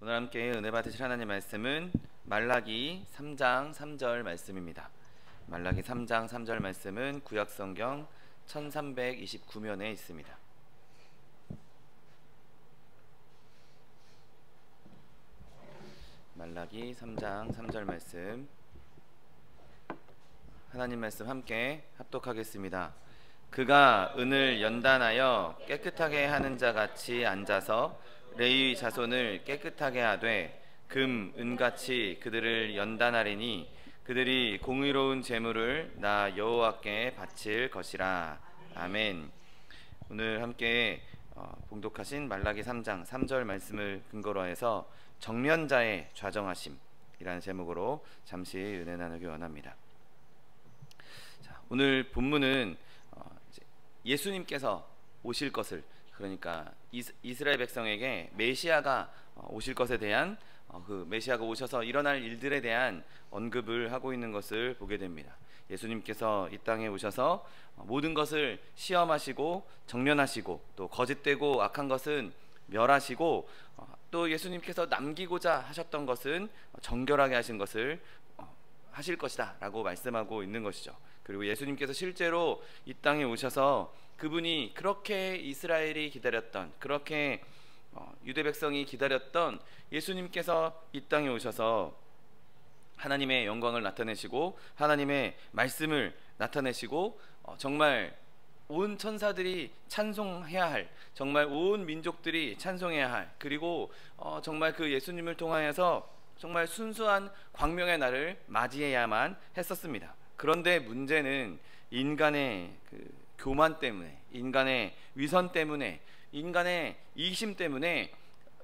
오늘 함께 은혜 받으실 하나님 말씀은 말라기 3장 3절 말씀입니다. 말라기 3장 3절 말씀은 구약성경 1329면에 있습니다. 말라기 3장 3절 말씀, 하나님 말씀 함께 합독하겠습니다. 그가 은을 연단하여 깨끗하게 하는 자 같이 앉아서 레위 자손을 깨끗하게 하되 금, 은같이 그들을 연단하리니 그들이 공의로운 제물을 나 여호와께 바칠 것이라. 아멘. 오늘 함께 봉독하신 말라기 3장 3절 말씀을 근거로 해서 정면자의 좌정하심이라는 제목으로 잠시 은혜 나누기 원합니다. 자, 오늘 본문은 예수님께서 오실 것을, 그러니까 이스라엘 백성에게 메시아가 오실 것에 대한 그 메시아가 오셔서 일어날 일들에 대한 언급을 하고 있는 것을 보게 됩니다. 예수님께서 이 땅에 오셔서 모든 것을 시험하시고 정련하시고 또 거짓되고 악한 것은 멸하시고 또 예수님께서 남기고자 하셨던 것은 정결하게 하신 것을 하실 것이다 라고 말씀하고 있는 것이죠. 그리고 예수님께서 실제로 이 땅에 오셔서 그분이 그렇게 이스라엘이 기다렸던, 그렇게 유대 백성이 기다렸던 예수님께서 이 땅에 오셔서 하나님의 영광을 나타내시고 하나님의 말씀을 나타내시고 정말 온 천사들이 찬송해야 할, 정말 온 민족들이 찬송해야 할, 그리고 정말 그 예수님을 통하여서 정말 순수한 광명의 날을 맞이해야만 했었습니다. 그런데 문제는 인간의 그 교만 때문에, 인간의 위선 때문에, 인간의 이기심 때문에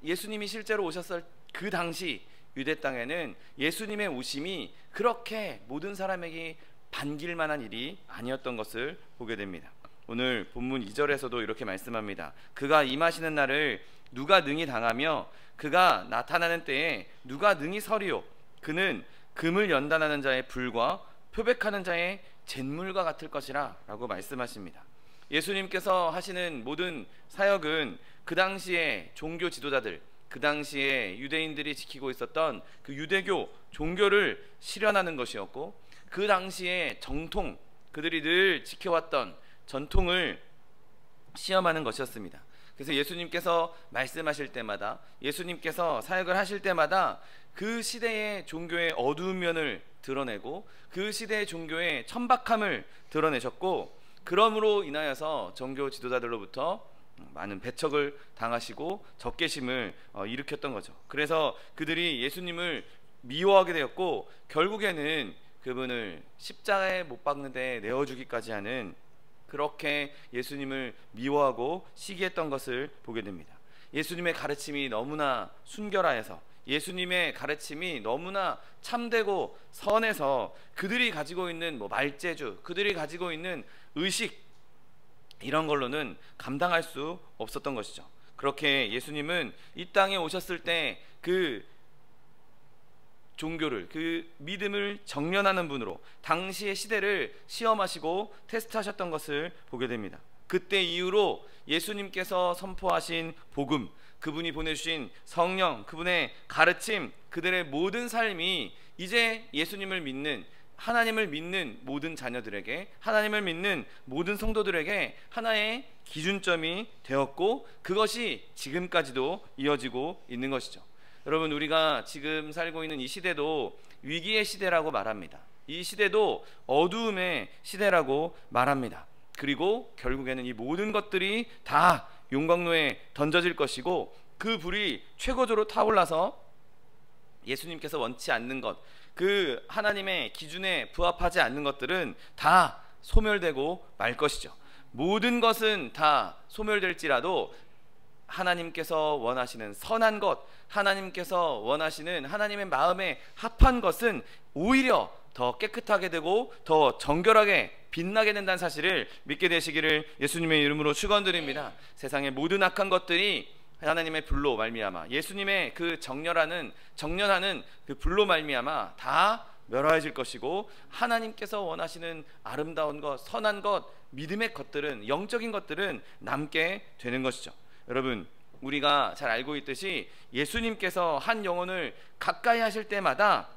예수님이 실제로 오셨을 그 당시 유대 땅에는 예수님의 오심이 그렇게 모든 사람에게 반길 만한 일이 아니었던 것을 보게 됩니다. 오늘 본문 2절에서도 이렇게 말씀합니다. 그가 임하시는 날을 누가 능히 당하며 그가 나타나는 때에 누가 능히 서리요. 그는 금을 연단하는 자의 불과 표백하는 자의 잿물과 같을 것이라 라고 말씀하십니다. 예수님께서 하시는 모든 사역은 그 당시에 종교 지도자들, 그 당시에 유대인들이 지키고 있었던 그 유대교 종교를 실현하는 것이었고, 그 당시에 정통, 그들이 늘 지켜왔던 전통을 시험하는 것이었습니다. 그래서 예수님께서 말씀하실 때마다, 예수님께서 사역을 하실 때마다 그 시대의 종교의 어두운 면을 드러내고 그 시대의 종교의 천박함을 드러내셨고, 그러므로 인하여서 종교 지도자들로부터 많은 배척을 당하시고 적개심을 일으켰던 거죠. 그래서 그들이 예수님을 미워하게 되었고 결국에는 그분을 십자가에 못 박는 데 내어주기까지 하는, 그렇게 예수님을 미워하고 시기했던 것을 보게 됩니다. 예수님의 가르침이 너무나 순결하여서, 예수님의 가르침이 너무나 참되고 선해서 그들이 가지고 있는 말재주, 그들이 가지고 있는 의식, 이런 걸로는 감당할 수 없었던 것이죠. 그렇게 예수님은 이 땅에 오셨을 때 그 종교를, 그 믿음을 정련하는 분으로 당시의 시대를 시험하시고 테스트하셨던 것을 보게 됩니다. 그때 이후로 예수님께서 선포하신 복음, 그분이 보내주신 성령, 그분의 가르침, 그들의 모든 삶이 이제 예수님을 믿는, 하나님을 믿는 모든 자녀들에게, 하나님을 믿는 모든 성도들에게 하나의 기준점이 되었고, 그것이 지금까지도 이어지고 있는 것이죠. 여러분, 우리가 지금 살고 있는 이 시대도 위기의 시대라고 말합니다. 이 시대도 어두움의 시대라고 말합니다. 그리고 결국에는 이 모든 것들이 다 용광로에 던져질 것이고, 그 불이 최고조로 타올라서 예수님께서 원치 않는 것, 그 하나님의 기준에 부합하지 않는 것들은 다 소멸되고 말 것이죠. 모든 것은 다 소멸될지라도 하나님께서 원하시는 선한 것, 하나님께서 원하시는 하나님의 마음에 합한 것은 오히려 더 깨끗하게 되고 더 정결하게 빛나게 된다는 사실을 믿게 되시기를 예수님의 이름으로 축원드립니다. 세상의 모든 악한 것들이 하나님의 불로 말미암아, 예수님의 그 정련하는 그 불로 말미암아 다 멸하여질 것이고, 하나님께서 원하시는 아름다운 것, 선한 것, 믿음의 것들은, 영적인 것들은 남게 되는 것이죠. 여러분, 우리가 잘 알고 있듯이 예수님께서 한 영혼을 가까이 하실 때마다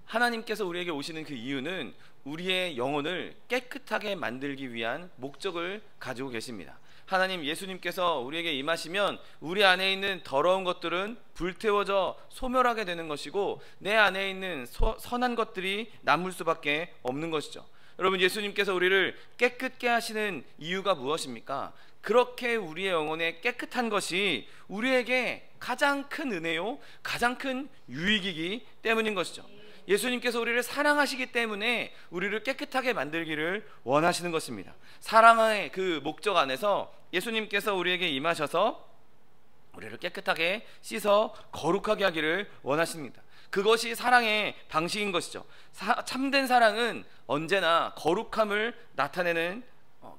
하나님께서 우리에게 오시는 그 이유는 우리의 영혼을 깨끗하게 만들기 위한 목적을 가지고 계십니다. 하나님 예수님께서 우리에게 임하시면 우리 안에 있는 더러운 것들은 불태워져 소멸하게 되는 것이고 내 안에 있는 선한 것들이 남을 수밖에 없는 것이죠. 여러분, 예수님께서 우리를 깨끗게 하시는 이유가 무엇입니까? 그렇게 우리의 영혼에 깨끗한 것이 우리에게 가장 큰 은혜요, 가장 큰 유익이기 때문인 것이죠. 예수님께서 우리를 사랑하시기 때문에 우리를 깨끗하게 만들기를 원하시는 것입니다. 사랑의 그 목적 안에서 예수님께서 우리에게 임하셔서 우리를 깨끗하게 씻어 거룩하게 하기를 원하십니다. 그것이 사랑의 방식인 것이죠. 참된 사랑은 언제나 거룩함을 나타내는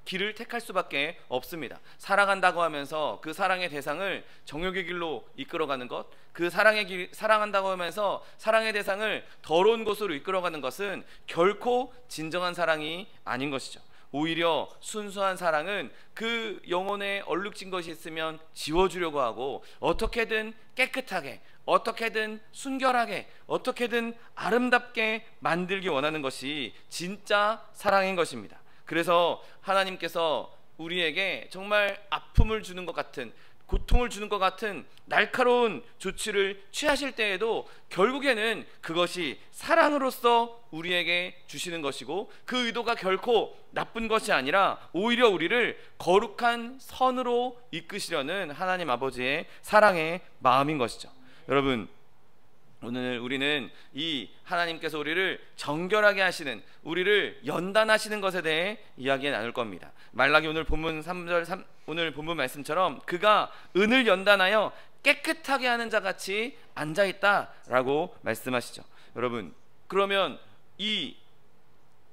길을 택할 수밖에 없습니다. 사랑한다고 하면서 그 사랑의 대상을 정욕의 길로 이끌어가는 것, 그 사랑한다고 하면서 사랑의 대상을 더러운 곳으로 이끌어가는 것은 결코 진정한 사랑이 아닌 것이죠. 오히려 순수한 사랑은 그 영혼에 얼룩진 것이 있으면 지워주려고 하고 어떻게든 깨끗하게, 어떻게든 순결하게, 어떻게든 아름답게 만들기 원하는 것이 진짜 사랑인 것입니다. 그래서 하나님께서 우리에게 정말 아픔을 주는 것 같은, 고통을 주는 것 같은 날카로운 조치를 취하실 때에도 결국에는 그것이 사랑으로서 우리에게 주시는 것이고 그 의도가 결코 나쁜 것이 아니라 오히려 우리를 거룩한 선으로 이끄시려는 하나님 아버지의 사랑의 마음인 것이죠. 여러분, 오늘 우리는 이 하나님께서 우리를 정결하게 하시는, 우리를 연단하시는 것에 대해 이야기 나눌 겁니다. 말라기 오늘 본문 3절 오늘 본문 말씀처럼 그가 은을 연단하여 깨끗하게 하는 자같이 앉아있다라고 말씀하시죠. 여러분, 그러면 이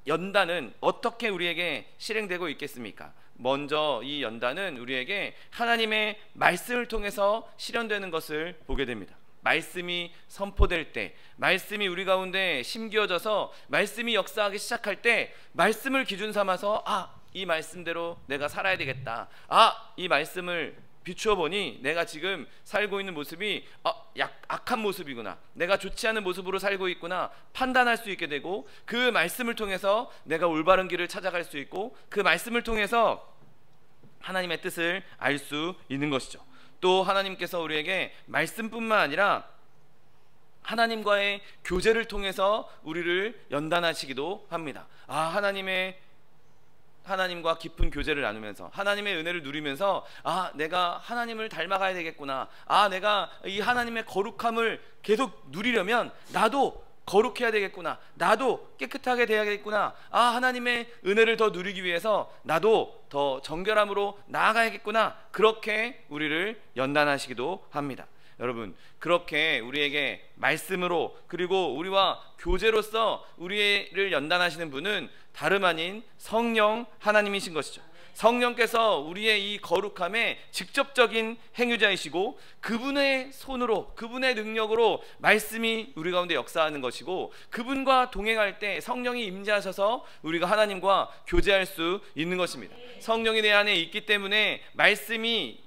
연단은 어떻게 우리에게 실행되고 있겠습니까? 먼저 이 연단은 우리에게 하나님의 말씀을 통해서 실현되는 것을 보게 됩니다. 말씀이 선포될 때, 말씀이 우리 가운데 심기어져서 말씀이 역사하기 시작할 때 말씀을 기준 삼아서 이 말씀대로 내가 살아야 되겠다, 이 말씀을 비추어 보니 내가 지금 살고 있는 모습이 악한 모습이구나, 내가 좋지 않은 모습으로 살고 있구나 판단할 수 있게 되고 그 말씀을 통해서 내가 올바른 길을 찾아갈 수 있고 그 말씀을 통해서 하나님의 뜻을 알 수 있는 것이죠. 또 하나님께서 우리에게 말씀뿐만 아니라 하나님과의 교제를 통해서 우리를 연단하시기도 합니다. 하나님과 깊은 교제를 나누면서 하나님의 은혜를 누리면서 내가 하나님을 닮아가야 되겠구나, 내가 이 하나님의 거룩함을 계속 누리려면 나도 거룩해야 되겠구나, 나도 깨끗하게 돼야겠구나, 하나님의 은혜를 더 누리기 위해서 나도 더 정결함으로 나아가야겠구나, 그렇게 우리를 연단하시기도 합니다. 여러분, 그렇게 우리에게 말씀으로 그리고 우리와 교제로서 우리를 연단하시는 분은 다름 아닌 성령 하나님이신 것이죠. 성령께서 우리의 이 거룩함의 직접적인 행유자이시고 그분의 손으로, 그분의 능력으로 말씀이 우리 가운데 역사하는 것이고 그분과 동행할 때 성령이 임재하셔서 우리가 하나님과 교제할 수 있는 것입니다. 성령이 내 안에 있기 때문에 말씀이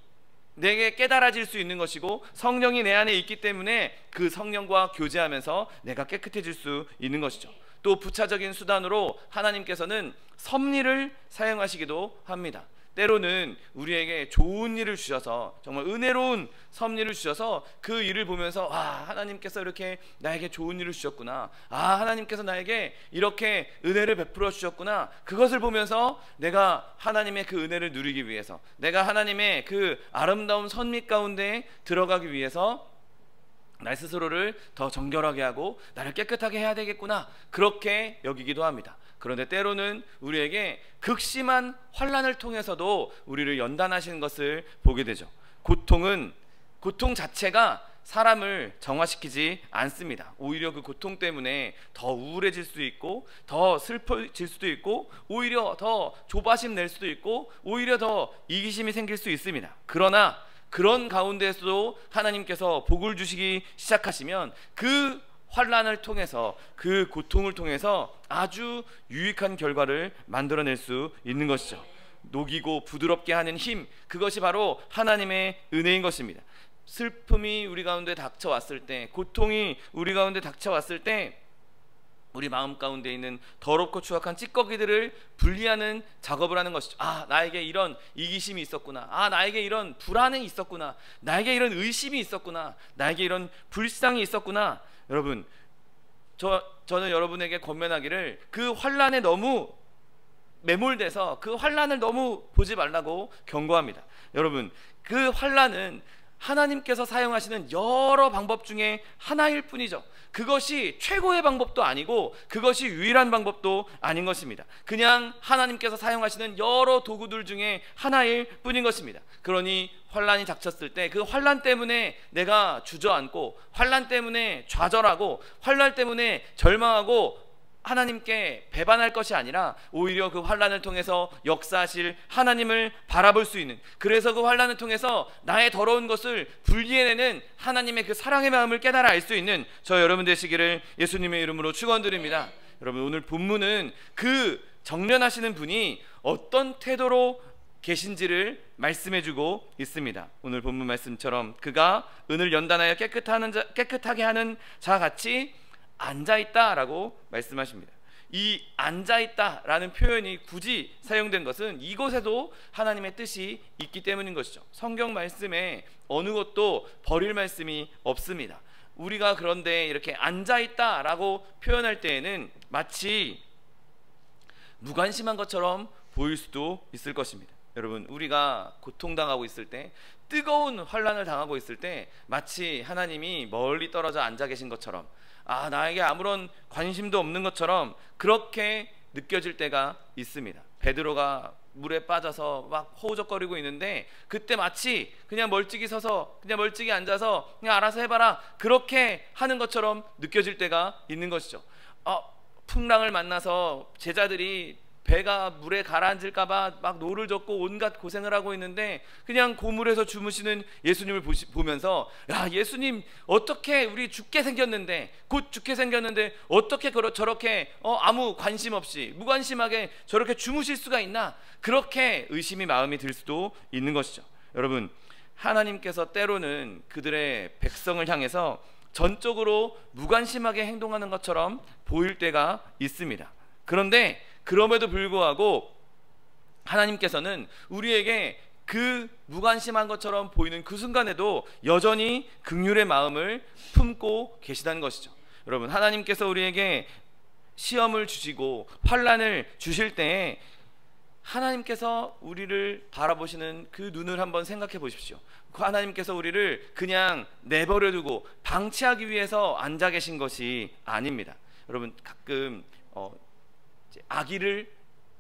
내게 깨달아질 수 있는 것이고 성령이 내 안에 있기 때문에 그 성령과 교제하면서 내가 깨끗해질 수 있는 것이죠. 또 부차적인 수단으로 하나님께서는 섭리를 사용하시기도 합니다. 때로는 우리에게 좋은 일을 주셔서 정말 은혜로운 섭리를 주셔서 그 일을 보면서 하나님께서 이렇게 나에게 좋은 일을 주셨구나, 하나님께서 나에게 이렇게 은혜를 베풀어 주셨구나, 그것을 보면서 내가 하나님의 그 은혜를 누리기 위해서, 내가 하나님의 그 아름다운 선미 가운데 들어가기 위해서 나 스스로를 더 정결하게 하고 나를 깨끗하게 해야 되겠구나, 그렇게 여기기도 합니다. 그런데 때로는 우리에게 극심한 환난을 통해서도 우리를 연단하시는 것을 보게 되죠. 고통 자체가 사람을 정화시키지 않습니다. 오히려 그 고통 때문에 더 우울해질 수도 있고 더 슬퍼질 수도 있고 오히려 더 조바심 낼 수도 있고 오히려 더 이기심이 생길 수 있습니다. 그러나 그런 가운데서도 하나님께서 복을 주시기 시작하시면 그 환난을 통해서, 그 고통을 통해서 아주 유익한 결과를 만들어낼 수 있는 것이죠. 녹이고 부드럽게 하는 힘, 그것이 바로 하나님의 은혜인 것입니다. 슬픔이 우리 가운데 닥쳐왔을 때, 고통이 우리 가운데 닥쳐왔을 때 우리 마음 가운데 있는 더럽고 추악한 찌꺼기들을 분리하는 작업을 하는 것이죠. 나에게 이런 이기심이 있었구나. 나에게 이런 불안이 있었구나. 나에게 이런 의심이 있었구나. 나에게 이런 불쌍이 있었구나. 여러분, 저는 여러분에게 권면하기를, 그 환난에 너무 매몰돼서 그 환난을 너무 보지 말라고 경고합니다. 여러분, 그 환난은 하나님께서 사용하시는 여러 방법 중에 하나일 뿐이죠. 그것이 최고의 방법도 아니고 그것이 유일한 방법도 아닌 것입니다. 그냥 하나님께서 사용하시는 여러 도구들 중에 하나일 뿐인 것입니다. 그러니 환난이 닥쳤을 때 그 환난 때문에 내가 주저앉고, 환난 때문에 좌절하고, 환난 때문에 절망하고 하나님께 배반할 것이 아니라 오히려 그 환난을 통해서 역사하실 하나님을 바라볼 수 있는, 그래서 그 환난을 통해서 나의 더러운 것을 분리해내는 하나님의 그 사랑의 마음을 깨달아 알 수 있는 저 여러분 되시기를 예수님의 이름으로 축원드립니다. 여러분, 오늘 본문은 그 정련하시는 분이 어떤 태도로 계신지를 말씀해주고 있습니다. 오늘 본문 말씀처럼 그가 은을 연단하여 깨끗하게 하는 자 같이 앉아있다라고 말씀하십니다. 이 앉아있다라는 표현이 굳이 사용된 것은 이곳에도 하나님의 뜻이 있기 때문인 것이죠. 성경 말씀에 어느 것도 버릴 말씀이 없습니다. 우리가 그런데 이렇게 앉아있다라고 표현할 때에는 마치 무관심한 것처럼 보일 수도 있을 것입니다. 여러분, 우리가 고통당하고 있을 때, 뜨거운 환난을 당하고 있을 때 마치 하나님이 멀리 떨어져 앉아 계신 것처럼, 나에게 아무런 관심도 없는 것처럼 그렇게 느껴질 때가 있습니다. 베드로가 물에 빠져서 막 허우적거리고 있는데 그때 마치 그냥 멀찍이 서서, 그냥 멀찍이 앉아서 그냥 알아서 해봐라, 그렇게 하는 것처럼 느껴질 때가 있는 것이죠. 풍랑을 만나서 제자들이 배가 물에 가라앉을까봐 막 노를 젓고 온갖 고생을 하고 있는데 그냥 고물에서 주무시는 예수님을 보면서, 야, 예수님 어떻게, 우리 죽게 생겼는데, 곧 죽게 생겼는데 어떻게 저렇게 아무 관심 없이 무관심하게 저렇게 주무실 수가 있나, 그렇게 의심이 마음이 들 수도 있는 것이죠. 여러분, 하나님께서 때로는 그들의 백성을 향해서 전적으로 무관심하게 행동하는 것처럼 보일 때가 있습니다. 그런데 그럼에도 불구하고 하나님께서는 우리에게 그 무관심한 것처럼 보이는 그 순간에도 여전히 긍휼의 마음을 품고 계시다는 것이죠. 여러분, 하나님께서 우리에게 시험을 주시고 환난을 주실 때에 하나님께서 우리를 바라보시는 그 눈을 한번 생각해 보십시오. 하나님께서 우리를 그냥 내버려 두고 방치하기 위해서 앉아 계신 것이 아닙니다. 여러분, 가끔 아기를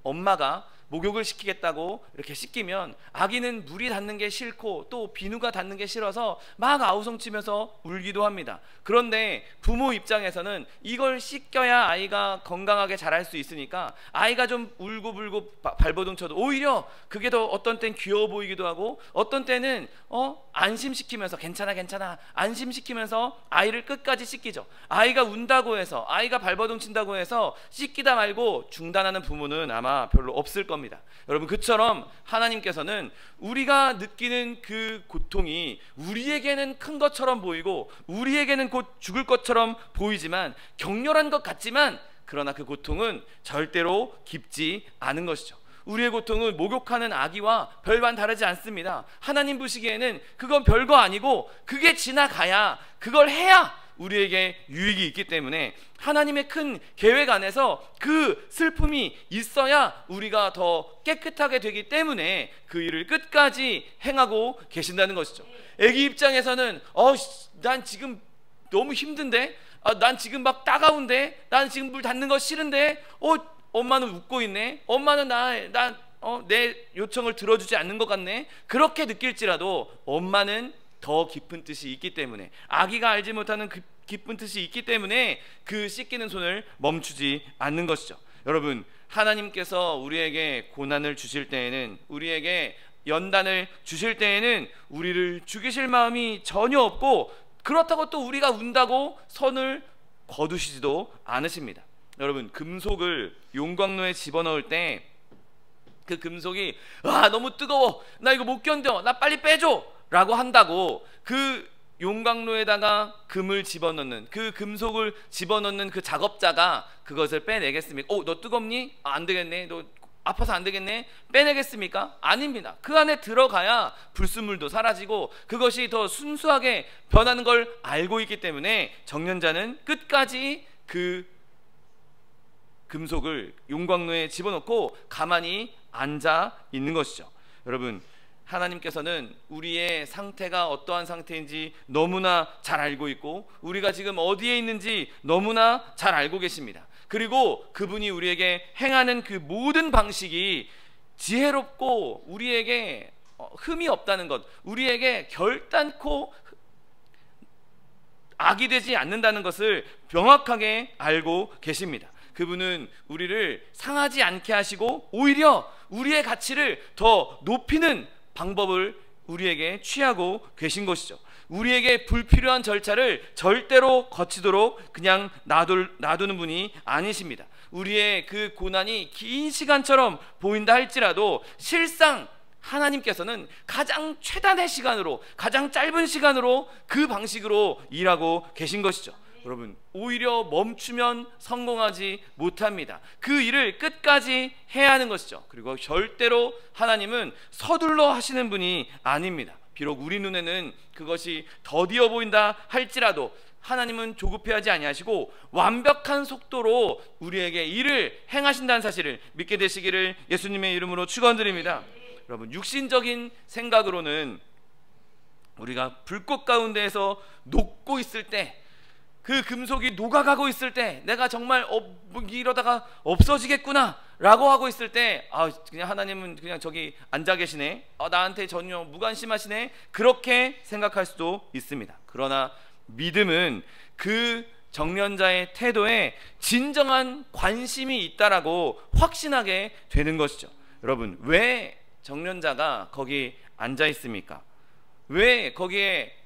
엄마가 목욕을 시키겠다고 이렇게 씻기면 아기는 물이 닿는 게 싫고 또 비누가 닿는 게 싫어서 막 아우성치면서 울기도 합니다. 그런데 부모 입장에서는 이걸 씻겨야 아이가 건강하게 자랄 수 있으니까 아이가 좀 울고불고 발버둥 쳐도 오히려 그게 더 어떤 땐 귀여워 보이기도 하고, 어떤 때는 안심시키면서 괜찮아 안심시키면서 아이를 끝까지 씻기죠. 아이가 운다고 해서, 아이가 발버둥 친다고 해서 씻기다 말고 중단하는 부모는 아마 별로 없을 겁니다. 여러분, 그처럼 하나님께서는 우리가 느끼는 그 고통이 우리에게는 큰 것처럼 보이고 우리에게는 곧 죽을 것처럼 보이지만, 격렬한 것 같지만, 그러나 그 고통은 절대로 깊지 않은 것이죠. 우리의 고통은 목욕하는 아기와 별반 다르지 않습니다. 하나님 보시기에는 그건 별거 아니고 그게 지나가야, 그걸 해야 우리에게 유익이 있기 때문에 하나님의 큰 계획 안에서 그 슬픔이 있어야 우리가 더 깨끗하게 되기 때문에 그 일을 끝까지 행하고 계신다는 것이죠. 애기 입장에서는 난 지금 너무 힘든데, 난 지금 막 따가운데, 난 지금 물 닿는 거 싫은데, 엄마는 웃고 있네, 엄마는 내 요청을 들어주지 않는 것 같네, 그렇게 느낄지라도 엄마는 더 깊은 뜻이 있기 때문에, 아기가 알지 못하는 그 깊은 뜻이 있기 때문에 그 씻기는 손을 멈추지 않는 것이죠. 여러분, 하나님께서 우리에게 고난을 주실 때에는, 우리에게 연단을 주실 때에는 우리를 죽이실 마음이 전혀 없고, 그렇다고 또 우리가 운다고 선을 거두시지도 않으십니다. 여러분, 금속을 용광로에 집어넣을 때 그 금속이 너무 뜨거워, 나 이거 못 견뎌, 나 빨리 빼줘 라고 한다고 그 용광로에다가 금을 집어넣는, 그 금속을 집어넣는 그 작업자가 그것을 빼내겠습니까? 너 뜨겁니? 안 되겠네. 너 아파서 안 되겠네. 빼내겠습니까? 아닙니다. 그 안에 들어가야 불순물도 사라지고 그것이 더 순수하게 변하는 걸 알고 있기 때문에 정련자는 끝까지 그 금속을 용광로에 집어넣고 가만히 앉아 있는 것이죠. 여러분, 하나님께서는 우리의 상태가 어떠한 상태인지 너무나 잘 알고 있고 우리가 지금 어디에 있는지 너무나 잘 알고 계십니다. 그리고 그분이 우리에게 행하는 그 모든 방식이 지혜롭고 우리에게 흠이 없다는 것, 우리에게 결단코 악이 되지 않는다는 것을 명확하게 알고 계십니다. 그분은 우리를 상하지 않게 하시고 오히려 우리의 가치를 더 높이는 방법을 우리에게 취하고 계신 것이죠. 우리에게 불필요한 절차를 절대로 거치도록 그냥 놔두는 분이 아니십니다. 우리의 그 고난이 긴 시간처럼 보인다 할지라도 실상 하나님께서는 가장 최단의 시간으로, 가장 짧은 시간으로 그 방식으로 일하고 계신 것이죠. 여러분, 오히려 멈추면 성공하지 못합니다. 그 일을 끝까지 해야 하는 것이죠. 그리고 절대로 하나님은 서둘러 하시는 분이 아닙니다. 비록 우리 눈에는 그것이 더디어 보인다 할지라도 하나님은 조급해하지 아니하시고 완벽한 속도로 우리에게 일을 행하신다는 사실을 믿게 되시기를 예수님의 이름으로 축원드립니다. 여러분, 육신적인 생각으로는 우리가 불꽃 가운데에서 녹고 있을 때, 그 금속이 녹아가고 있을 때, 내가 정말 이러다가 없어지겠구나 라고 하고 있을 때, 그냥 하나님은 그냥 저기 앉아 계시네, 나한테 전혀 무관심하시네, 그렇게 생각할 수도 있습니다. 그러나 믿음은 그 정련자의 태도에 진정한 관심이 있다라고 확신하게 되는 것이죠. 여러분, 왜 정련자가 거기 앉아 있습니까? 왜 거기에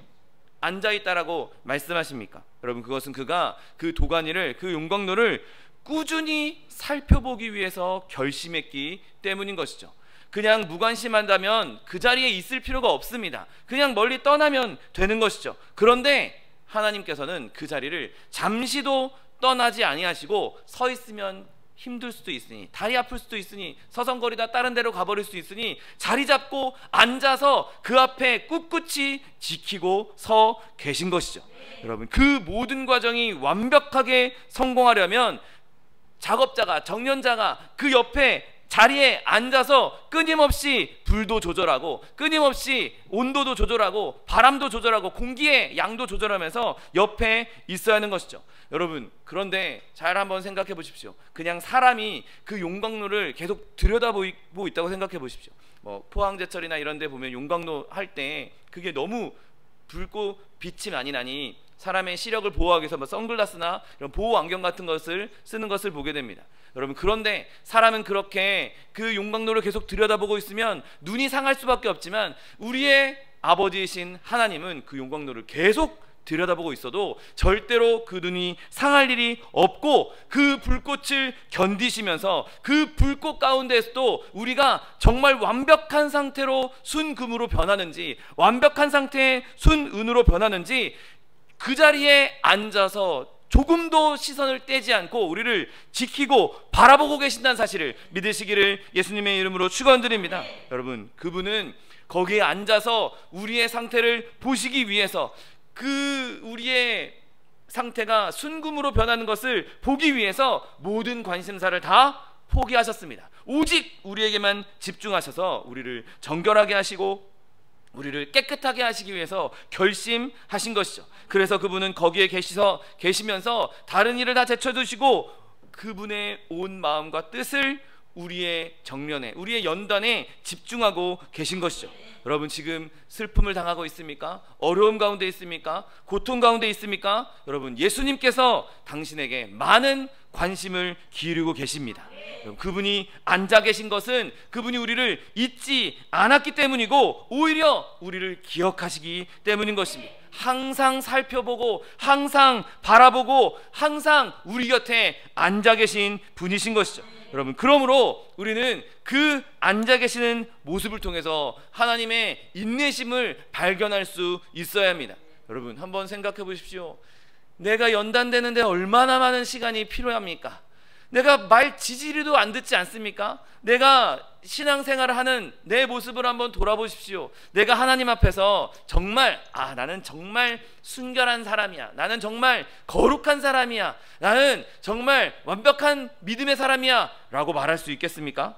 앉아 있다라고 말씀하십니까? 여러분, 그것은 그가 그 도가니를, 그 용광로를 꾸준히 살펴보기 위해서 결심했기 때문인 것이죠. 그냥 무관심한다면 그 자리에 있을 필요가 없습니다. 그냥 멀리 떠나면 되는 것이죠. 그런데 하나님께서는 그 자리를 잠시도 떠나지 아니하시고 서 있으면 힘들 수도 있으니, 다리 아플 수도 있으니, 서성거리다 다른 데로 가버릴 수 있으니 자리 잡고 앉아서 그 앞에 꿋꿋이 지키고 서 계신 것이죠. 여러분, 그 모든 과정이 완벽하게 성공하려면 작업자가, 정련자가 그 옆에 자리에 앉아서 끊임없이 불도 조절하고 끊임없이 온도도 조절하고 바람도 조절하고 공기의 양도 조절하면서 옆에 있어야 하는 것이죠. 여러분, 그런데 잘 한번 생각해 보십시오. 그냥 사람이 그 용광로를 계속 들여다보고 있다고 생각해 보십시오. 포항제철이나 이런 데 보면 용광로 할 때 그게 너무 붉고 빛이 많이 나니 사람의 시력을 보호하기 위해서 선글라스나 이런 보호 안경 같은 것을 쓰는 것을 보게 됩니다. 여러분, 그런데 사람은 그렇게 그 용광로를 계속 들여다보고 있으면 눈이 상할 수밖에 없지만 우리의 아버지이신 하나님은 그 용광로를 계속 들여다보고 있어도 절대로 그 눈이 상할 일이 없고 그 불꽃을 견디시면서 그 불꽃 가운데에서도 우리가 정말 완벽한 상태로 순금으로 변하는지, 완벽한 상태의 순은으로 변하는지 그 자리에 앉아서 조금도 시선을 떼지 않고 우리를 지키고 바라보고 계신다는 사실을 믿으시기를 예수님의 이름으로 축원드립니다. 여러분, 그분은 거기에 앉아서 우리의 상태를 보시기 위해서, 그 우리의 상태가 순금으로 변하는 것을 보기 위해서 모든 관심사를 다 포기하셨습니다. 오직 우리에게만 집중하셔서 우리를 정결하게 하시고 우리를 깨끗하게 하시기 위해서 결심하신 것이죠. 그래서 그분은 거기에 계시면서 다른 일을 다 제쳐두시고 그분의 온 마음과 뜻을 우리의 정면에, 우리의 연단에 집중하고 계신 것이죠. 여러분, 지금 슬픔을 당하고 있습니까? 어려움 가운데 있습니까? 고통 가운데 있습니까? 여러분, 예수님께서 당신에게 많은 관심을 기울이고 계십니다. 그분이 앉아 계신 것은 그분이 우리를 잊지 않았기 때문이고 오히려 우리를 기억하시기 때문인 것입니다. 항상 살펴보고 항상 바라보고 항상 우리 곁에 앉아 계신 분이신 것이죠. 여러분, 그러므로 우리는 그 앉아 계시는 모습을 통해서 하나님의 인내심을 발견할 수 있어야 합니다. 여러분, 한번 생각해 보십시오. 내가 연단되는데 얼마나 많은 시간이 필요합니까? 내가 말 지지리도 안 듣지 않습니까? 내가 신앙생활을 하는 내 모습을 한번 돌아보십시오. 내가 하나님 앞에서 정말 나는 정말 순결한 사람이야, 나는 정말 거룩한 사람이야, 나는 정말 완벽한 믿음의 사람이야 라고 말할 수 있겠습니까?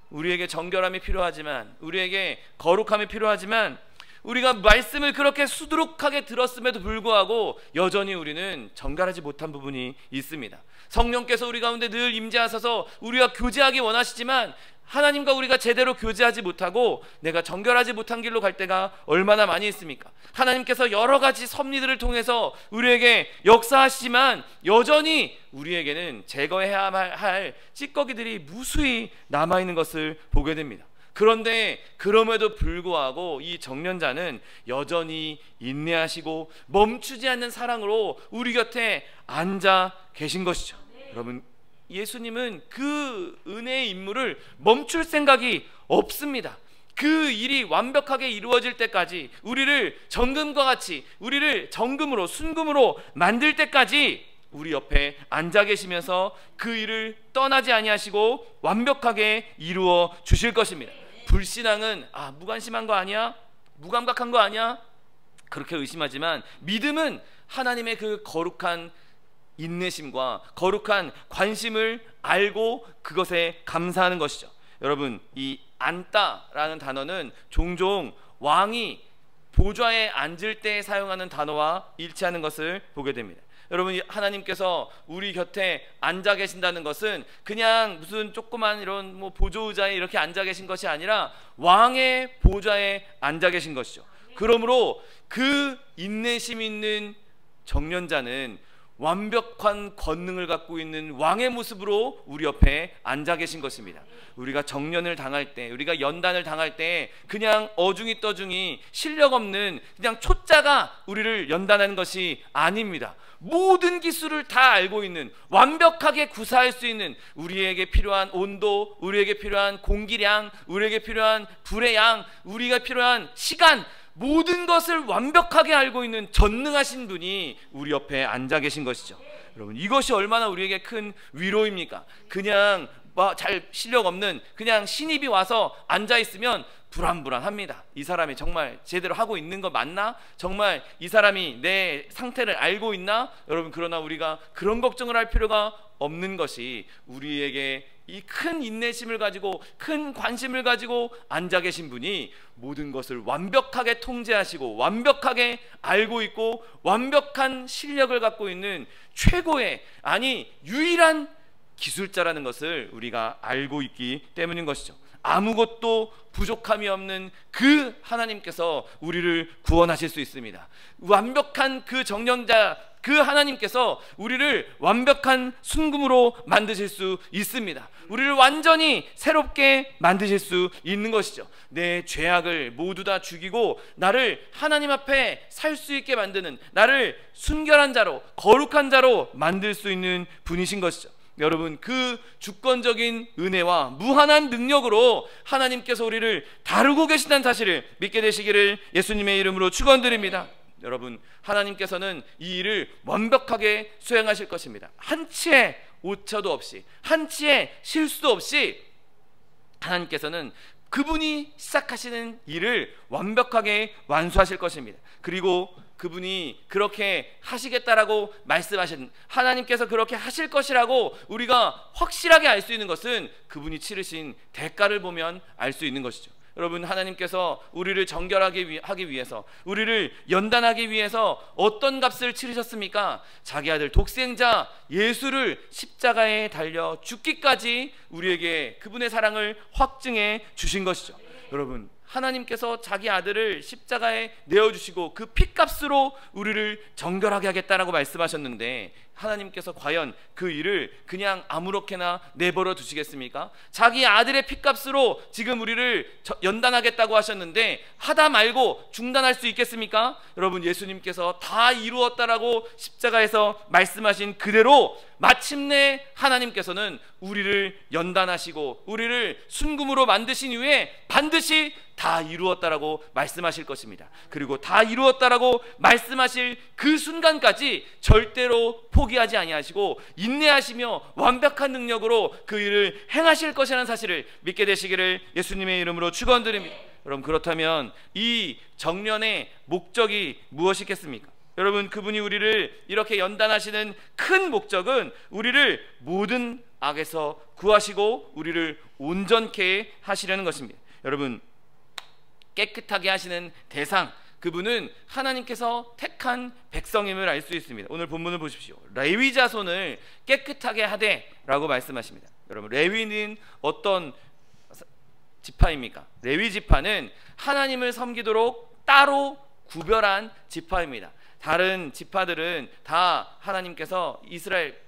우리에게 정결함이 필요하지만, 우리에게 거룩함이 필요하지만, 우리가 말씀을 그렇게 수두룩하게 들었음에도 불구하고 여전히 우리는 정결하지 못한 부분이 있습니다. 성령께서 우리 가운데 늘 임재하셔서 우리가 교제하기 원하시지만 하나님과 우리가 제대로 교제하지 못하고 내가 정결하지 못한 길로 갈 때가 얼마나 많이 있습니까? 하나님께서 여러 가지 섭리들을 통해서 우리에게 역사하시지만 여전히 우리에게는 제거해야 할 찌꺼기들이 무수히 남아있는 것을 보게 됩니다. 그런데 그럼에도 불구하고 이 정련자는 여전히 인내하시고 멈추지 않는 사랑으로 우리 곁에 앉아 계신 것이죠. 여러분, 예수님은 그 은혜의 임무를 멈출 생각이 없습니다. 그 일이 완벽하게 이루어질 때까지, 우리를 정금과 같이, 우리를 정금으로 순금으로 만들 때까지 우리 옆에 앉아 계시면서 그 일을 떠나지 아니하시고 완벽하게 이루어 주실 것입니다. 불신앙은 무관심한 거 아니야? 무감각한 거 아니야? 그렇게 의심하지만 믿음은 하나님의 그 거룩한 인내심과 거룩한 관심을 알고 그것에 감사하는 것이죠. 여러분, 이 앉다라는 단어는 종종 왕이 보좌에 앉을 때 사용하는 단어와 일치하는 것을 보게 됩니다. 여러분, 하나님께서 우리 곁에 앉아 계신다는 것은 그냥 무슨 조그만 이런 보조 의자에 이렇게 앉아 계신 것이 아니라 왕의 보좌에 앉아 계신 것이죠. 그러므로 그 인내심 있는 정련자는 완벽한 권능을 갖고 있는 왕의 모습으로 우리 옆에 앉아 계신 것입니다. 우리가 정련을 당할 때, 우리가 연단을 당할 때 그냥 어중이 떠중이 실력 없는 그냥 초짜가 우리를 연단하는 것이 아닙니다. 모든 기술을 다 알고 있는, 완벽하게 구사할 수 있는, 우리에게 필요한 온도, 우리에게 필요한 공기량, 우리에게 필요한 불의 양, 우리가 필요한 시간, 모든 것을 완벽하게 알고 있는 전능하신 분이 우리 옆에 앉아 계신 것이죠. 여러분, 이것이 얼마나 우리에게 큰 위로입니까? 그냥 잘 실력 없는 그냥 신입이 와서 앉아 있으면 불안불안합니다. 이 사람이 정말 제대로 하고 있는 거 맞나? 정말 이 사람이 내 상태를 알고 있나? 여러분, 그러나 우리가 그런 걱정을 할 필요가 없는 것이, 우리에게 이 큰 인내심을 가지고 큰 관심을 가지고 앉아 계신 분이 모든 것을 완벽하게 통제하시고 완벽하게 알고 있고 완벽한 실력을 갖고 있는 최고의, 유일한 기술자라는 것을 우리가 알고 있기 때문인 것이죠. 아무것도 부족함이 없는 그 하나님께서 우리를 구원하실 수 있습니다. 완벽한 그 정령자, 그 하나님께서 우리를 완벽한 순금으로 만드실 수 있습니다. 우리를 완전히 새롭게 만드실 수 있는 것이죠. 내 죄악을 모두 다 죽이고 나를 하나님 앞에 살 수 있게 만드는, 나를 순결한 자로, 거룩한 자로 만들 수 있는 분이신 것이죠. 여러분, 그 주권적인 은혜와 무한한 능력으로 하나님께서 우리를 다루고 계신다는 사실을 믿게 되시기를 예수님의 이름으로 축원드립니다. 여러분, 하나님께서는 이 일을 완벽하게 수행하실 것입니다. 한치의 오차도 없이, 한치의 실수도 없이 하나님께서는 그분이 시작하시는 일을 완벽하게 완수하실 것입니다. 그리고 그분이 그렇게 하시겠다라고 말씀하신, 하나님께서 그렇게 하실 것이라고 우리가 확실하게 알 수 있는 것은 그분이 치르신 대가를 보면 알 수 있는 것이죠. 여러분, 하나님께서 우리를 정결하게 하기 위해서, 우리를 연단하기 위해서 어떤 값을 치르셨습니까? 자기 아들 독생자 예수를 십자가에 달려 죽기까지 우리에게 그분의 사랑을 확증해 주신 것이죠. 여러분, 하나님께서 자기 아들을 십자가에 내어주시고 그 핏값으로 우리를 정결하게 하겠다라고 말씀하셨는데, 하나님께서 과연 그 일을 그냥 아무렇게나 내버려 두시겠습니까? 자기 아들의 핏값으로 지금 우리를 연단하겠다고 하셨는데 하다 말고 중단할 수 있겠습니까? 여러분, 예수님께서 다 이루었다라고 십자가에서 말씀하신 그대로 마침내 하나님께서는 우리를 연단하시고 우리를 순금으로 만드신 이후에 반드시 다 이루었다라고 말씀하실 것입니다. 그리고 다 이루었다라고 말씀하실 그 순간까지 절대로 포기하지 아니하시고 인내하시며 완벽한 능력으로 그 일을 행하실 것이라는 사실을 믿게 되시기를 예수님의 이름으로 축원드립니다. 여러분, 그렇다면 이 정련의 목적이 무엇이겠습니까? 여러분, 그분이 우리를 이렇게 연단하시는 큰 목적은 우리를 모든 악에서 구하시고 우리를 온전케 하시려는 것입니다. 여러분, 깨끗하게 하시는 대상, 그분은 하나님께서 택한 백성임을 알 수 있습니다. 오늘 본문을 보십시오. 레위 자손을 깨끗하게 하되 라고 말씀하십니다. 여러분, 레위는 어떤 지파입니까? 레위 지파는 하나님을 섬기도록 따로 구별한 지파입니다. 다른 지파들은 다 하나님께서 이스라엘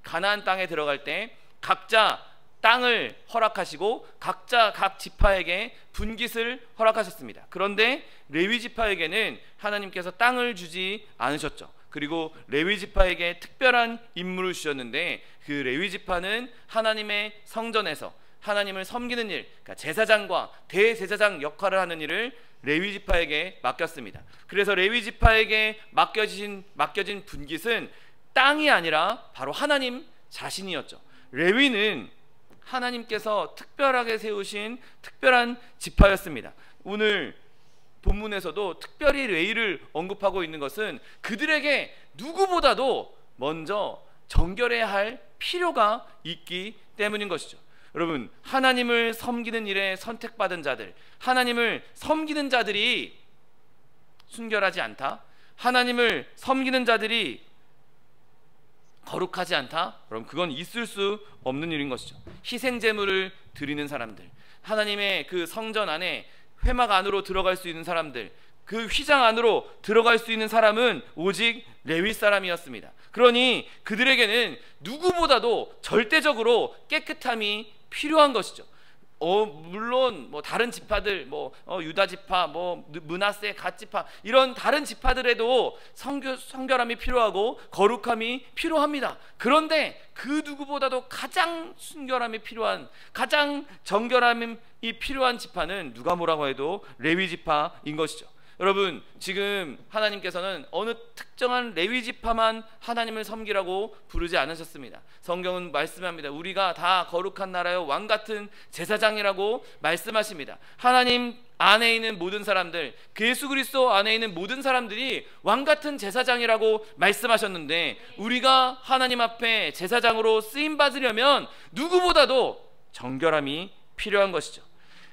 가나안 땅에 들어갈 때 각자 땅을 허락하시고 각자 각 지파에게 분깃을 허락하셨습니다. 그런데 레위 지파에게는 하나님께서 땅을 주지 않으셨죠. 그리고 레위 지파에게 특별한 임무를 주셨는데, 그 레위 지파는 하나님의 성전에서 하나님을 섬기는 일, 그러니까 제사장과 대제사장 역할을 하는 일을 레위 지파에게 맡겼습니다. 그래서 레위 지파에게 맡겨진 분깃은 땅이 아니라 바로 하나님 자신이었죠. 레위는 하나님께서 특별하게 세우신 특별한 지파였습니다. 오늘 본문에서도 특별히 레위를 언급하고 있는 것은 그들에게 누구보다도 먼저 정결해야 할 필요가 있기 때문인 것이죠. 여러분, 하나님을 섬기는 일에 선택받은 자들, 하나님을 섬기는 자들이 순결하지 않다, 하나님을 섬기는 자들이 거룩하지 않다? 그럼 그건 있을 수 없는 일인 것이죠. 희생제물을 드리는 사람들, 하나님의 그 성전 안에 회막 안으로 들어갈 수 있는 사람들, 그 휘장 안으로 들어갈 수 있는 사람은 오직 레위 사람이었습니다. 그러니 그들에게는 누구보다도 절대적으로 깨끗함이 필요한 것이죠. 물론 뭐 다른 지파들, 유다 지파, 므낫세 갓 지파, 이런 다른 지파들에도 성결함이 필요하고 거룩함이 필요합니다. 그런데 그 누구보다도 가장 순결함이 필요한, 가장 정결함이 필요한 지파는 누가 뭐라고 해도 레위 지파인 것이죠. 여러분, 지금 하나님께서는 어느 특정한 레위 지파만 하나님을 섬기라고 부르지 않으셨습니다. 성경은 말씀합니다. 우리가 다 거룩한 나라의 왕 같은 제사장이라고 말씀하십니다. 하나님 안에 있는 모든 사람들, 예수 그리스도 안에 있는 모든 사람들이 왕 같은 제사장이라고 말씀하셨는데, 우리가 하나님 앞에 제사장으로 쓰임 받으려면 누구보다도 정결함이 필요한 것이죠.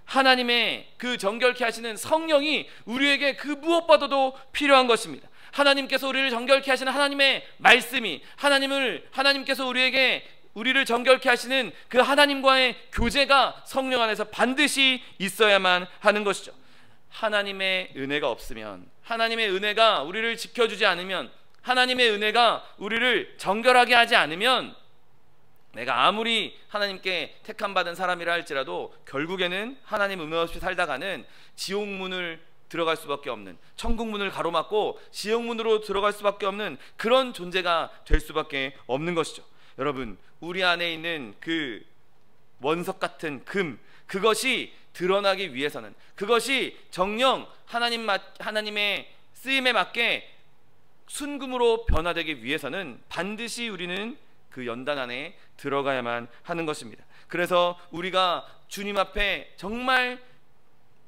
하나님의 그 정결케 하시는 성령이 우리에게 그 무엇보다도 필요한 것입니다. 하나님께서 우리를 정결케 하시는 하나님의 말씀이, 하나님께서 우리를 정결케 하시는 그 하나님과의 교제가 성령 안에서 반드시 있어야만 하는 것이죠. 하나님의 은혜가 없으면, 하나님의 은혜가 우리를 지켜주지 않으면, 하나님의 은혜가 우리를 정결하게 하지 않으면, 내가 아무리 하나님께 택함받은 사람이라 할지라도 결국에는 하나님 은혜 없이 살다가는 지옥문을 들어갈 수밖에 없는, 천국문을 가로막고 지옥문으로 들어갈 수밖에 없는 그런 존재가 될 수밖에 없는 것이죠. 여러분, 우리 안에 있는 그 원석 같은 금, 그것이 드러나기 위해서는, 그것이 정녕 하나님의 쓰임에 맞게 순금으로 변화되기 위해서는 반드시 우리는 그 연단 안에 들어가야만 하는 것입니다. 그래서 우리가 주님 앞에 정말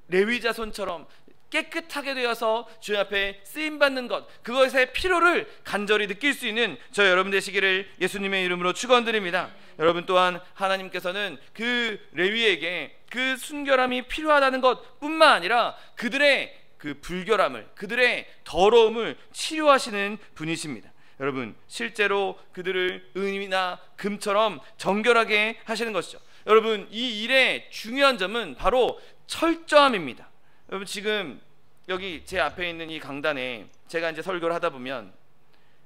레위 자손처럼 깨끗하게 되어서 주님 앞에 쓰임받는 것, 그것의 필요를 간절히 느낄 수 있는 저 여러분 되시기를 예수님의 이름으로 축원드립니다. 여러분, 또한 하나님께서는 그 레위에게 그 순결함이 필요하다는 것 뿐만 아니라 그들의 그 불결함을, 그들의 더러움을 치료하시는 분이십니다. 여러분, 실제로 그들을 은이나 금처럼 정결하게 하시는 것이죠. 여러분, 이 일의 중요한 점은 바로 철저함입니다. 여러분 지금 여기 제 앞에 있는 이 강단에 제가 이제 설교를 하다 보면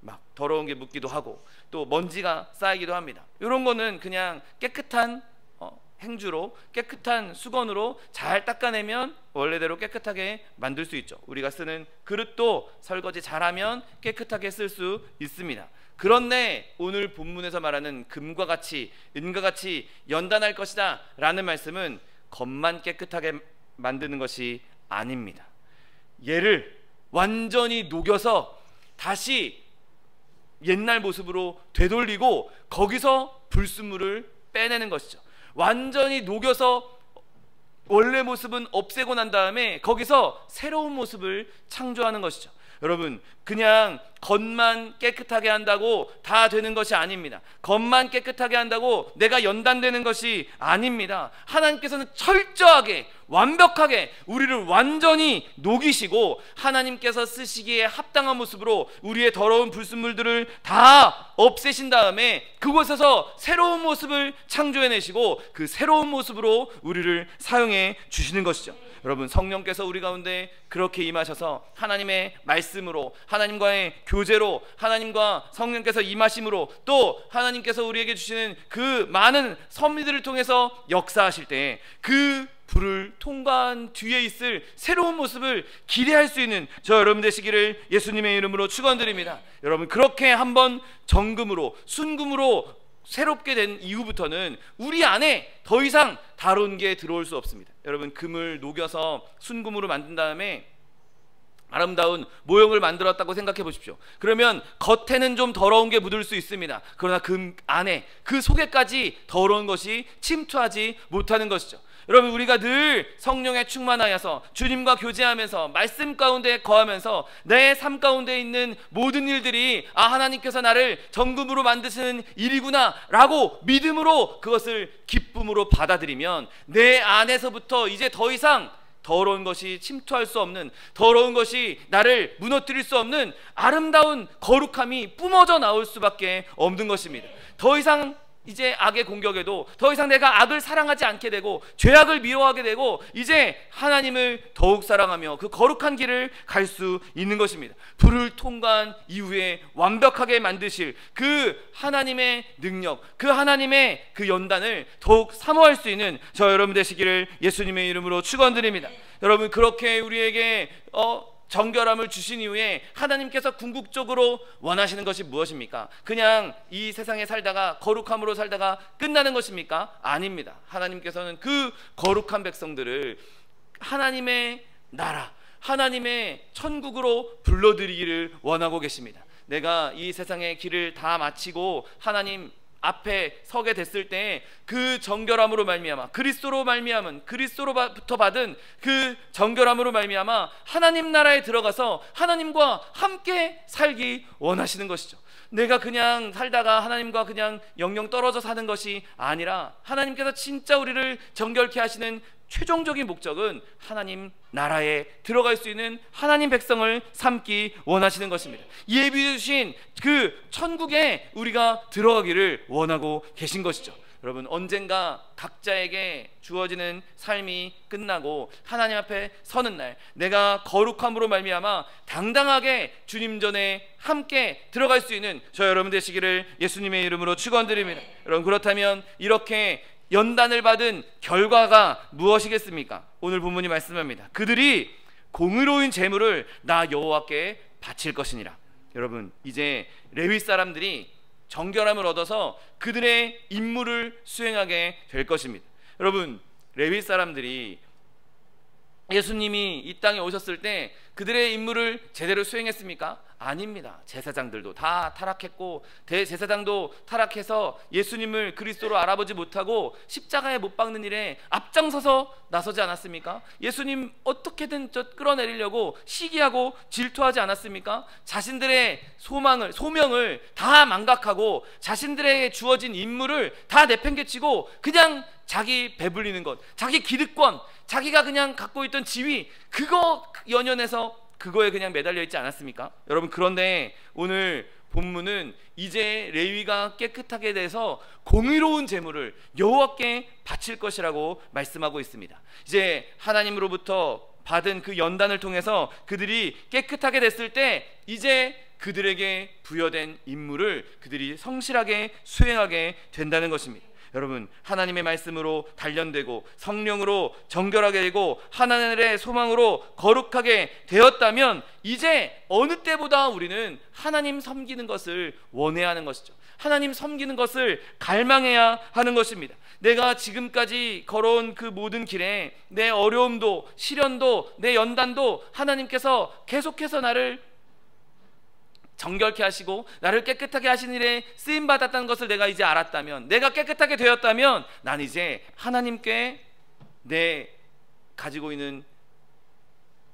막 더러운 게 묻기도 하고 또 먼지가 쌓이기도 합니다. 이런 거는 그냥 깨끗한 행주로, 깨끗한 수건으로 잘 닦아내면 원래대로 깨끗하게 만들 수 있죠. 우리가 쓰는 그릇도 설거지 잘하면 깨끗하게 쓸 수 있습니다. 그런데 오늘 본문에서 말하는 금과 같이 은과 같이 연단할 것이다 라는 말씀은 겉만 깨끗하게 만드는 것이 아닙니다. 얘를 완전히 녹여서 다시 옛날 모습으로 되돌리고 거기서 불순물을 빼내는 것이죠. 완전히 녹여서 원래 모습은 없애고 난 다음에 거기서 새로운 모습을 창조하는 것이죠. 여러분 그냥 겉만 깨끗하게 한다고 다 되는 것이 아닙니다. 겉만 깨끗하게 한다고 내가 연단되는 것이 아닙니다. 하나님께서는 철저하게 완벽하게 우리를 완전히 녹이시고 하나님께서 쓰시기에 합당한 모습으로 우리의 더러운 불순물들을 다 없애신 다음에 그곳에서 새로운 모습을 창조해내시고 그 새로운 모습으로 우리를 사용해 주시는 것이죠. 여러분 성령께서 우리 가운데 그렇게 임하셔서 하나님의 말씀으로 하나님과의 교제로 하나님과 성령께서 임하심으로 또 하나님께서 우리에게 주시는 그 많은 섭리들을 통해서 역사하실 때 그 불을 통과한 뒤에 있을 새로운 모습을 기대할 수 있는 저 여러분 되시기를 예수님의 이름으로 축원드립니다. 여러분 그렇게 한번 정금으로 순금으로 새롭게 된 이후부터는 우리 안에 더 이상 다른 게 들어올 수 없습니다. 여러분 금을 녹여서 순금으로 만든 다음에 아름다운 모형을 만들었다고 생각해 보십시오. 그러면 겉에는 좀 더러운 게 묻을 수 있습니다. 그러나 금 안에 그 속에까지 더러운 것이 침투하지 못하는 것이죠. 여러분 우리가 늘 성령에 충만하여서 주님과 교제하면서 말씀 가운데 거하면서 내 삶 가운데 있는 모든 일들이 하나님께서 나를 정금으로 만드시는 일이구나 라고 믿음으로 그것을 기쁨으로 받아들이면 내 안에서부터 이제 더 이상 더러운 것이 침투할 수 없는, 더러운 것이 나를 무너뜨릴 수 없는 아름다운 거룩함이 뿜어져 나올 수밖에 없는 것입니다. 더 이상 이제 악의 공격에도 더 이상 내가 악을 사랑하지 않게 되고 죄악을 미워하게 되고 이제 하나님을 더욱 사랑하며 그 거룩한 길을 갈 수 있는 것입니다. 불을 통과한 이후에 완벽하게 만드실 그 하나님의 능력, 그 하나님의 그 연단을 더욱 사모할 수 있는 저 여러분 되시기를 예수님의 이름으로 축원드립니다. 여러분 그렇게 우리에게 정결함을 주신 이후에 하나님께서 궁극적으로 원하시는 것이 무엇입니까? 그냥 이 세상에 살다가 거룩함으로 살다가 끝나는 것입니까? 아닙니다. 하나님께서는 그 거룩한 백성들을 하나님의 나라, 하나님의 천국으로 불러들이기를 원하고 계십니다. 내가 이 세상의 길을 다 마치고 하나님 앞에 서게 됐을 때 그 정결함으로 말미암아 그리스도로 말미암은 그리스도로부터 받은 그 정결함으로 말미암아 하나님 나라에 들어가서 하나님과 함께 살기 원하시는 것이죠. 내가 그냥 살다가 하나님과 그냥 영영 떨어져 사는 것이 아니라 하나님께서 진짜 우리를 정결케 하시는 최종적인 목적은 하나님 나라에 들어갈 수 있는 하나님 백성을 삼기 원하시는 것입니다. 예비해 주신 그 천국에 우리가 들어가기를 원하고 계신 것이죠. 여러분 언젠가 각자에게 주어지는 삶이 끝나고 하나님 앞에 서는 날 내가 거룩함으로 말미암아 당당하게 주님 전에 함께 들어갈 수 있는 저 여러분 되시기를 예수님의 이름으로 축원드립니다. 여러분 그렇다면 이렇게 연단을 받은 결과가 무엇이겠습니까? 오늘 본문이 말씀합니다. 그들이 공의로운 제물을 나 여호와께 바칠 것이니라. 여러분 이제 레위 사람들이 정결함을 얻어서 그들의 임무를 수행하게 될 것입니다. 여러분 레위 사람들이 예수님이 이 땅에 오셨을 때 그들의 임무를 제대로 수행했습니까? 아닙니다. 제사장들도 다 타락했고 대제사장도 타락해서 예수님을 그리스도로 알아보지 못하고 십자가에 못 박는 일에 앞장서서 나서지 않았습니까? 예수님 어떻게든 끌어내리려고 시기하고 질투하지 않았습니까? 자신들의 소명을 다 망각하고 자신들에게 주어진 임무를 다 내팽개치고 그냥 자기 배불리는 것, 자기 기득권, 자기가 그냥 갖고 있던 지위 그거 연연해서 그거에 그냥 매달려 있지 않았습니까? 여러분 그런데 오늘 본문은 이제 레위가 깨끗하게 돼서 공의로운 제물을 여호와께 바칠 것이라고 말씀하고 있습니다. 이제 하나님으로부터 받은 그 연단을 통해서 그들이 깨끗하게 됐을 때 이제 그들에게 부여된 임무를 그들이 성실하게 수행하게 된다는 것입니다. 여러분, 하나님의 말씀으로 단련되고 성령으로 정결하게 되고 하나님의 소망으로 거룩하게 되었다면 이제 어느 때보다 우리는 하나님 섬기는 것을 원해야 하는 것이죠. 하나님 섬기는 것을 갈망해야 하는 것입니다. 내가 지금까지 걸어온 그 모든 길에 내 어려움도 시련도 내 연단도 하나님께서 계속해서 나를 정결케 하시고 나를 깨끗하게 하신 일에 쓰임받았다는 것을 내가 이제 알았다면, 내가 깨끗하게 되었다면 난 이제 하나님께 내 가지고 있는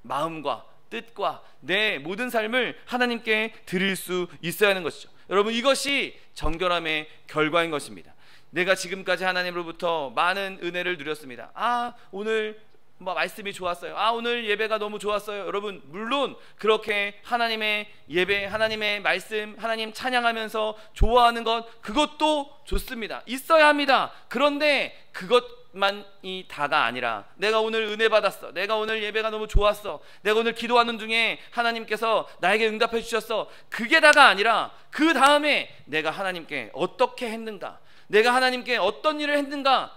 마음과 뜻과 내 모든 삶을 하나님께 드릴 수 있어야 하는 것이죠. 여러분, 이것이 정결함의 결과인 것입니다. 내가 지금까지 하나님으로부터 많은 은혜를 누렸습니다. 오늘 말씀이 좋았어요. 오늘 예배가 너무 좋았어요. 여러분, 물론 그렇게 하나님의 예배, 하나님의 말씀, 하나님 찬양하면서 좋아하는 것, 그것도 좋습니다. 있어야 합니다. 그런데 그것만이 다가 아니라 내가 오늘 은혜 받았어, 내가 오늘 예배가 너무 좋았어, 내가 오늘 기도하는 중에 하나님께서 나에게 응답해 주셨어, 그게 다가 아니라 그 다음에 내가 하나님께 어떻게 했는가, 내가 하나님께 어떤 일을 했는가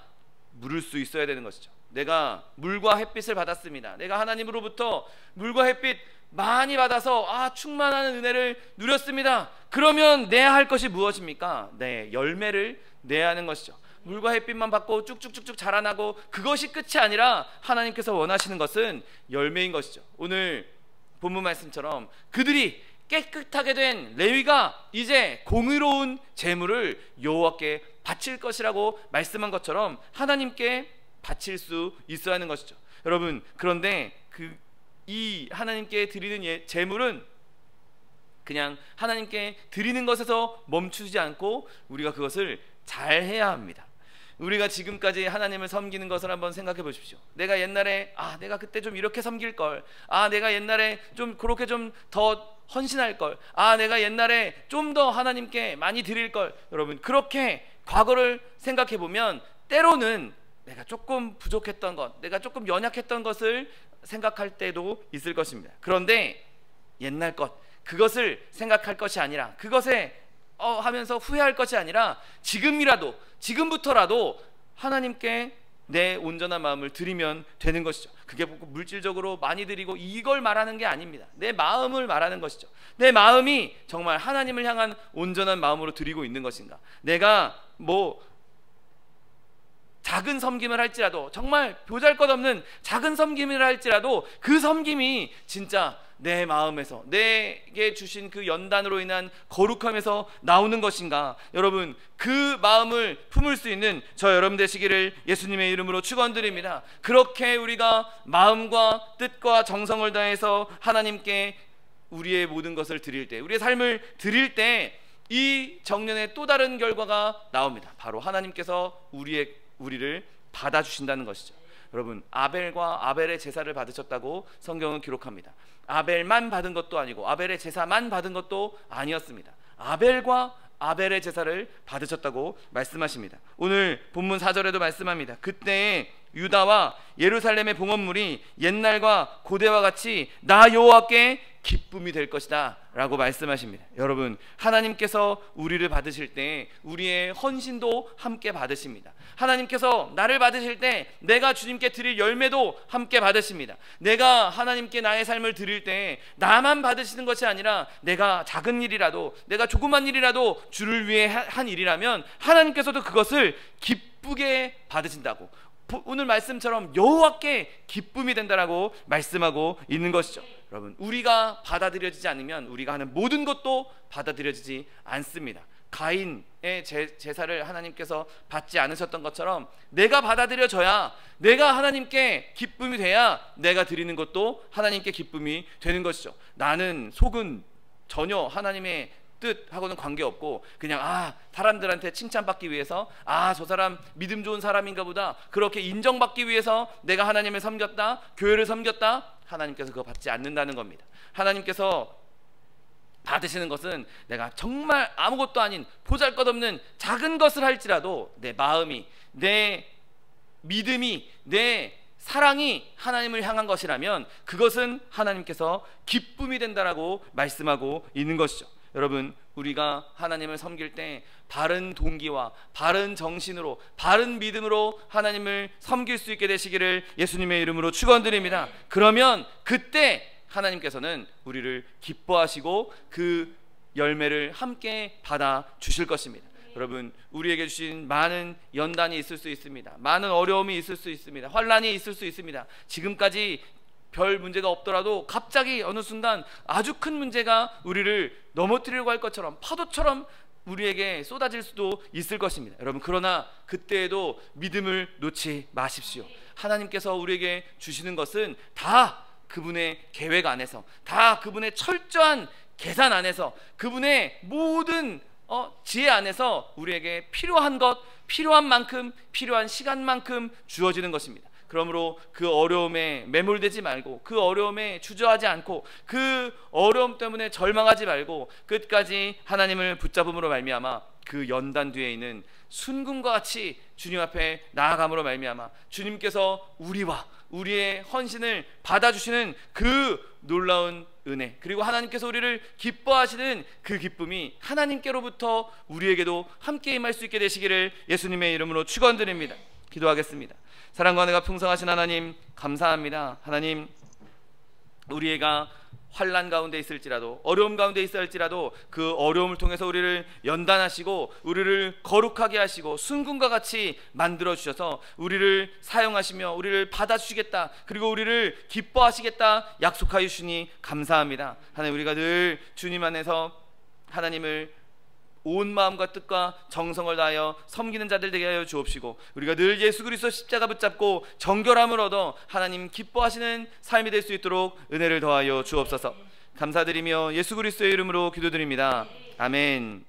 물을 수 있어야 되는 것이죠. 내가 물과 햇빛을 받았습니다. 내가 하나님으로부터 물과 햇빛 많이 받아서 충만한 은혜를 누렸습니다. 그러면 내야 할 것이 무엇입니까? 열매를 내야 하는 것이죠. 물과 햇빛만 받고 쭉쭉쭉쭉 자라나고 그것이 끝이 아니라 하나님께서 원하시는 것은 열매인 것이죠. 오늘 본문 말씀처럼 그들이 깨끗하게 된 레위가 이제 공의로운 제물을 여호와께 바칠 것이라고 말씀한 것처럼 하나님께 바칠 수 있어야 하는 것이죠. 여러분, 그런데 이 하나님께 드리는 제물은 그냥 하나님께 드리는 것에서 멈추지 않고 우리가 그것을 잘 해야 합니다. 우리가 지금까지 하나님을 섬기는 것을 한번 생각해 보십시오. 내가 옛날에 내가 그때 좀 이렇게 섬길 걸, 내가 옛날에 좀 그렇게 좀 더 헌신할 걸, 내가 옛날에 좀 더 하나님께 많이 드릴 걸. 여러분, 그렇게 과거를 생각해 보면 때로는 내가 조금 부족했던 것, 내가 조금 연약했던 것을 생각할 때도 있을 것입니다. 그런데 옛날 것, 그것을 생각할 것이 아니라, 그것에 하면서 후회할 것이 아니라 지금부터라도 하나님께 내 온전한 마음을 드리면 되는 것이죠. 그게 물질적으로 많이 드리고 이걸 말하는 게 아닙니다. 내 마음을 말하는 것이죠. 내 마음이 정말 하나님을 향한 온전한 마음으로 드리고 있는 것인가, 내가 작은 섬김을 할지라도, 정말 보잘것없는 작은 섬김을 할지라도 그 섬김이 진짜 내 마음에서, 내게 주신 그 연단으로 인한 거룩함에서 나오는 것인가. 여러분, 그 마음을 품을 수 있는 저 여러분 되시기를 예수님의 이름으로 축원드립니다. 그렇게 우리가 마음과 뜻과 정성을 다해서 하나님께 우리의 모든 것을 드릴 때, 우리의 삶을 드릴 때 이 정년의 또 다른 결과가 나옵니다. 바로 하나님께서 우리를 받아주신다는 것이죠. 여러분, 아벨과 아벨의 제사를 받으셨다고 성경은 기록합니다. 아벨만 받은 것도 아니고 아벨의 제사만 받은 것도 아니었습니다. 아벨과 아벨의 제사를 받으셨다고 말씀하십니다. 오늘 본문 4절에도 말씀합니다. 그때에 유다와 예루살렘의 봉헌물이 옛날과 고대와 같이 나 여호와께 기쁨이 될 것이다 라고 말씀하십니다. 여러분, 하나님께서 우리를 받으실 때 우리의 헌신도 함께 받으십니다. 하나님께서 나를 받으실 때 내가 주님께 드릴 열매도 함께 받으십니다. 내가 하나님께 나의 삶을 드릴 때 나만 받으시는 것이 아니라 내가 작은 일이라도, 내가 조그만 일이라도 주를 위해 한 일이라면 하나님께서도 그것을 기쁘게 받으신다고, 오늘 말씀처럼 여호와께 기쁨이 된다라고 말씀하고 있는 것이죠. 여러분, 우리가 받아들여지지 않으면 우리가 하는 모든 것도 받아들여지지 않습니다. 가인의 제사를 하나님께서 받지 않으셨던 것처럼 내가 받아들여져야, 내가 하나님께 기쁨이 돼야 내가 드리는 것도 하나님께 기쁨이 되는 것이죠. 나는 속은 전혀 하나님의 뜻하고는 관계없고 그냥 사람들한테 칭찬받기 위해서 저 사람 믿음 좋은 사람인가 보다, 그렇게 인정받기 위해서 내가 하나님을 섬겼다, 교회를 섬겼다, 하나님께서 그거 받지 않는다는 겁니다. 하나님께서 받으시는 것은 내가 정말 아무것도 아닌 보잘것없는 작은 것을 할지라도 내 마음이, 내 믿음이, 내 사랑이 하나님을 향한 것이라면 그것은 하나님께서 기쁨이 된다라고 말씀하고 있는 것이죠. 여러분, 우리가 하나님을 섬길 때 바른 동기와 바른 정신으로 바른 믿음으로 하나님을 섬길 수 있게 되시기를 예수님의 이름으로 축원드립니다. 그러면 그때 하나님께서는 우리를 기뻐하시고 그 열매를 함께 받아 주실 것입니다. 여러분, 우리에게 주신 많은 연단이 있을 수 있습니다. 많은 어려움이 있을 수 있습니다. 환난이 있을 수 있습니다. 지금까지 별 문제가 없더라도 갑자기 어느 순간 아주 큰 문제가 우리를 넘어뜨리려고 할 것처럼 파도처럼 우리에게 쏟아질 수도 있을 것입니다. 여러분, 그러나 그때에도 믿음을 놓지 마십시오. 하나님께서 우리에게 주시는 것은 다 그분의 계획 안에서, 다 그분의 철저한 계산 안에서, 그분의 모든 지혜 안에서 우리에게 필요한 것, 필요한 만큼, 필요한 시간만큼 주어지는 것입니다. 그러므로 그 어려움에 매몰되지 말고, 그 어려움에 주저하지 않고, 그 어려움 때문에 절망하지 말고 끝까지 하나님을 붙잡음으로 말미암아 그 연단 뒤에 있는 순금과 같이 주님 앞에 나아감으로 말미암아 주님께서 우리와 우리의 헌신을 받아주시는 그 놀라운 은혜, 그리고 하나님께서 우리를 기뻐하시는 그 기쁨이 하나님께로부터 우리에게도 함께 임할 수 있게 되시기를 예수님의 이름으로 축원드립니다. 기도하겠습니다. 사랑과 은혜가 풍성하신 하나님, 감사합니다. 하나님, 우리가 환난 가운데 있을지라도, 어려움 가운데 있을지라도 그 어려움을 통해서 우리를 연단하시고 우리를 거룩하게 하시고 순금과 같이 만들어 주셔서 우리를 사용하시며 우리를 받아주시겠다, 그리고 우리를 기뻐하시겠다 약속하여 주시니 감사합니다. 하나님, 우리가 늘 주님 안에서 하나님을 온 마음과 뜻과 정성을 다하여 섬기는 자들 되게 하여 주옵시고, 우리가 늘 예수 그리스도 십자가 붙잡고 정결함을 얻어 하나님 기뻐하시는 삶이 될 수 있도록 은혜를 더하여 주옵소서. 감사드리며 예수 그리스도의 이름으로 기도드립니다. 아멘.